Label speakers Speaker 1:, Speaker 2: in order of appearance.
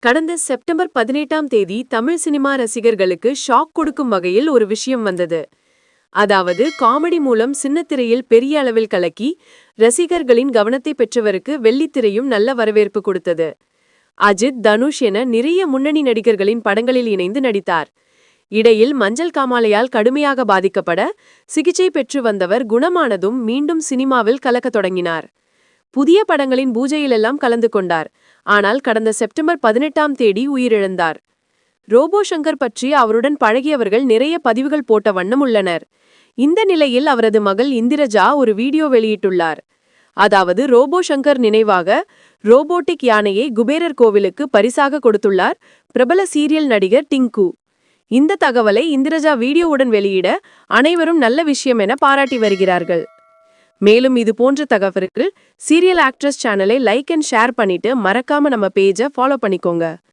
Speaker 1: கடந்த செப்டம்பர் 18ஆம் தேதி தமிழ் சினிமா ரசிகர்களுக்கு ஷாக் கொடுக்கும் வகையில் ஒரு விஷயம் வந்தது. அதாவது காமெடி மூலம் சின்னத்திரையில் பெரிய அளவில் கலக்கி ரசிகர்களின் கவனத்தை பெற்றவருக்கு வெள்ளித்திரையும் நல்ல வரவேற்பு கொடுத்தது. அஜித், தனுஷ் என நிறைய முன்னணி நடிகர்களின் படங்களில் இணைந்து நடித்தார். இடையில் மஞ்சள் காமாலையால் கடுமையாக பாதிக்கப்பட சிகிச்சை பெற்று வந்தவர் குணமானதும் மீண்டும் சினிமாவில் கலக்கத் தொடங்கினார். புதிய படங்களின் பூஜையிலெல்லாம் கலந்து கொண்டார். ஆனால் கடந்த செப்டம்பர் 18ஆம் தேதி உயிரிழந்தார். ரோபோ சங்கர் பற்றி அவருடன் பழகியவர்கள் நிறைய பதிவுகள் போட்ட வண்ணம் உள்ளனர். இந்த நிலையில் அவரது மகள் இந்திரஜா ஒரு வீடியோ வெளியிட்டுள்ளார். அதாவது ரோபோ சங்கர் நினைவாக ரோபோட்டிக் யானையை குபேரர் கோவிலுக்கு பரிசாக கொடுத்துள்ளார் பிரபல சீரியல் நடிகர் டிங்கு. இந்த தகவலை இந்திரஜா வீடியோவுடன் வெளியிட அனைவரும் நல்ல விஷயம் என பாராட்டி வருகிறார்கள். மேலும் இது போன்ற தகவலுக்கு சீரியல் ஆக்ட்ரஸ் சேனலை லைக் அண்ட் ஷேர் பண்ணிட்டு மறக்காம நம்ம பேஜை ஃபாலோ பண்ணிக்கோங்க.